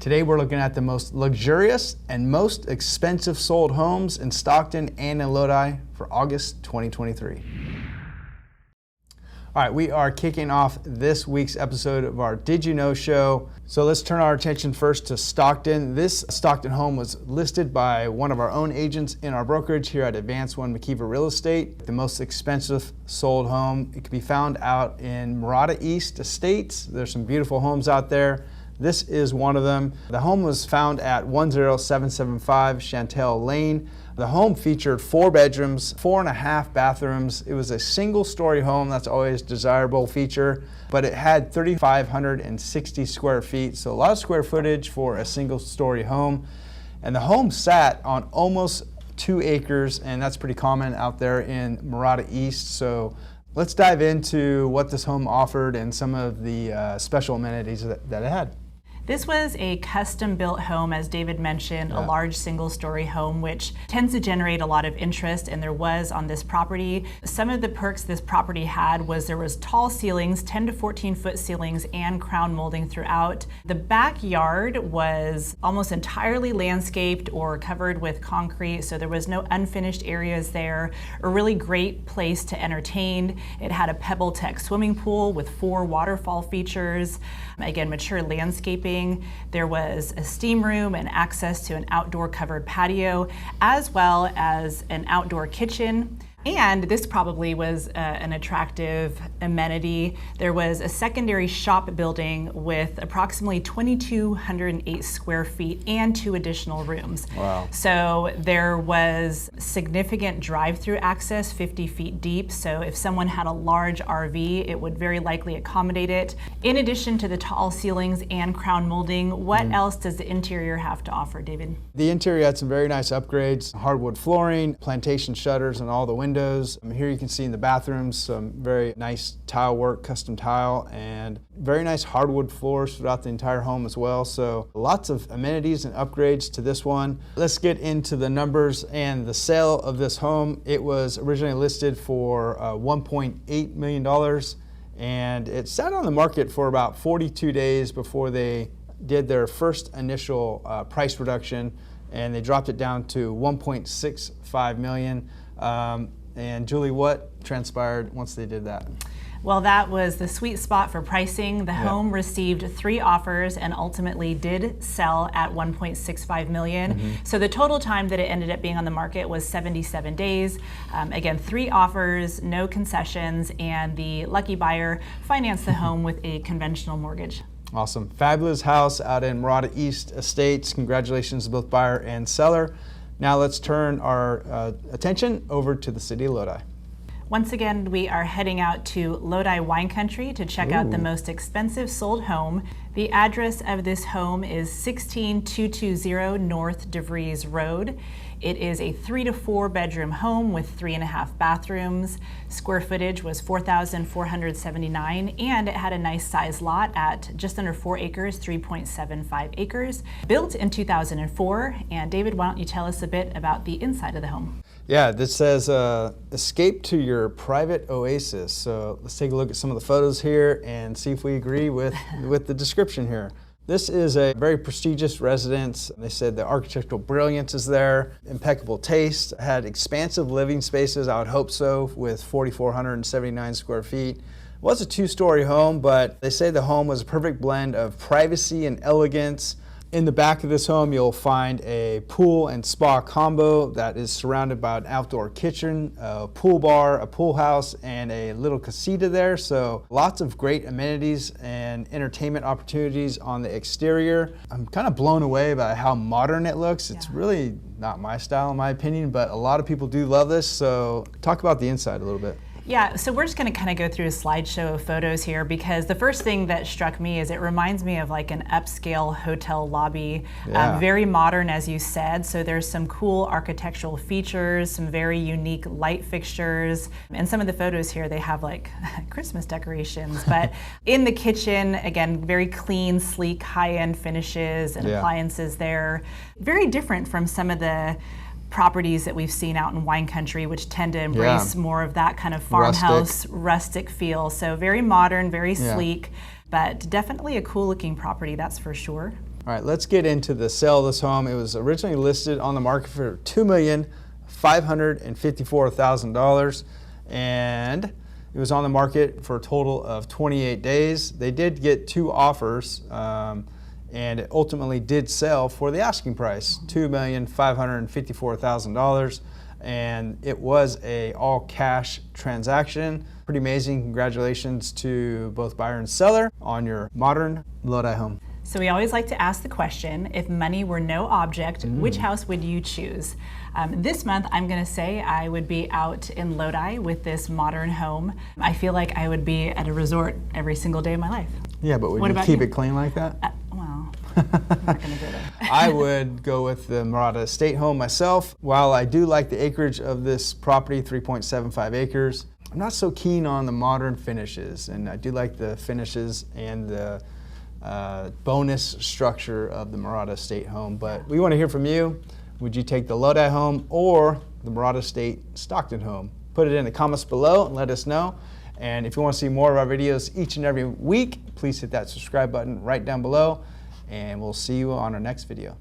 Today we're looking at the most luxurious and most expensive sold homes in Stockton and in Lodi for August 2023. All right, we are kicking off this week's episode of our Did You Know show. So let's turn our attention first to Stockton. This Stockton home was listed by one of our own agents in our brokerage here at Advanced One McKeever Real Estate. The most expensive sold home. It can be found out in Morada East Estates. There's some beautiful homes out there. This is one of them. The home was found at 10775 Chantel Lane. The home featured 4 bedrooms, 4.5 bathrooms. It was a single-story home. That's always a desirable feature, but it had 3,560 square feet, so a lot of square footage for a single-story home. And the home sat on almost 2 acres, and that's pretty common out there in Morada East. So let's dive into what this home offered and some of the special amenities that it had. This was a custom-built home, as David mentioned, a large single-story home, which tends to generate a lot of interest, and there was on this property. Some of the perks this property had was there was tall ceilings, 10 to 14-foot ceilings, and crown molding throughout. The backyard was almost entirely landscaped or covered with concrete, so there was no unfinished areas there. A really great place to entertain. It had a Pebble Tech swimming pool with 4 waterfall features. Again, mature landscaping. There was a steam room and access to an outdoor covered patio, as well as an outdoor kitchen. And this probably was an attractive amenity. There was a secondary shop building with approximately 2,208 square feet and 2 additional rooms. Wow. So there was significant drive-through access, 50 feet deep. So if someone had a large RV, it would very likely accommodate it. In addition to the tall ceilings and crown molding, what else does the interior have to offer, David? The interior had some very nice upgrades, hardwood flooring, plantation shutters on all the windows. Here you can see in the bathrooms some very nice tile work, custom tile, and very nice hardwood floors throughout the entire home as well. So lots of amenities and upgrades to this one. Let's get into the numbers and the sale of this home. It was originally listed for $1.8 million, and it sat on the market for about 42 days before they did their first initial price reduction, and they dropped it down to $1.65 million. And Julie, what transpired once they did that? Well, that was the sweet spot for pricing. The home received 3 offers and ultimately did sell at $1.65 million. So the total time that it ended up being on the market was 77 days. Again, 3 offers, no concessions, and the lucky buyer financed the home with a conventional mortgage. Awesome. Fabulous house out in Morada East Estates. Congratulations to both buyer and seller. Now let's turn our attention over to the city of Lodi. Once again, we are heading out to Lodi Wine Country to check out the most expensive sold home. The address of this home is 16220 North Devries Road. It is a 3 to 4 bedroom home with 3.5 bathrooms. Square footage was 4,479, and it had a nice size lot at just under 4 acres, 3.75 acres. Built in 2004. And David, why don't you tell us a bit about the inside of the home? Yeah, this says escape to your private oasis. So let's take a look at some of the photos here and see if we agree with the description here. This is a very prestigious residence. They said the architectural brilliance is there, impeccable taste, had expansive living spaces, I would hope so, with 4,479 square feet. It was a 2-story home, but they say the home was a perfect blend of privacy and elegance. In the back of this home, you'll find a pool and spa combo that is surrounded by an outdoor kitchen, a pool bar, a pool house, and a little casita there. So lots of great amenities and entertainment opportunities on the exterior. I'm kind of blown away by how modern it looks. It's really not my style in my opinion, but a lot of people do love this. So talk about the inside a little bit. Yeah, so we're just going to kind of go through a slideshow of photos here, because the first thing that struck me is it reminds me of like an upscale hotel lobby. Very modern, as you said, so there's some cool architectural features, some very unique light fixtures. And some of the photos here, they have like Christmas decorations, but in the kitchen, again, very clean, sleek, high-end finishes and appliances there. Very different from some of the properties that we've seen out in wine country, which tend to embrace more of that kind of farmhouse, rustic feel. So very modern, very sleek, but definitely a cool looking property, that's for sure. All right, let's get into the sale of this home. It was originally listed on the market for $2,554,000, and it was on the market for a total of 28 days. They did get 2 offers, and it ultimately did sell for the asking price, $2,554,000, and it was a all-cash transaction. Pretty amazing. Congratulations to both buyer and seller on your modern Lodi home. So we always like to ask the question, if money were no object, which house would you choose? This month, I'm going to say I would be out in Lodi with this modern home. I feel like I would be at a resort every single day of my life. Yeah, but would you keep it clean like that? Well, I'm not going to go there. I would go with the Morada Estate home myself. While I do like the acreage of this property, 3.75 acres, I'm not so keen on the modern finishes, and I do like the finishes and the bonus structure of the Morada Estate home. But we want to hear from you. Would you take the Lodi home or the Morada Estate Stockton home? Put it in the comments below and let us know. And if you want to see more of our videos each and every week, please hit that subscribe button right down below, and we'll see you on our next video.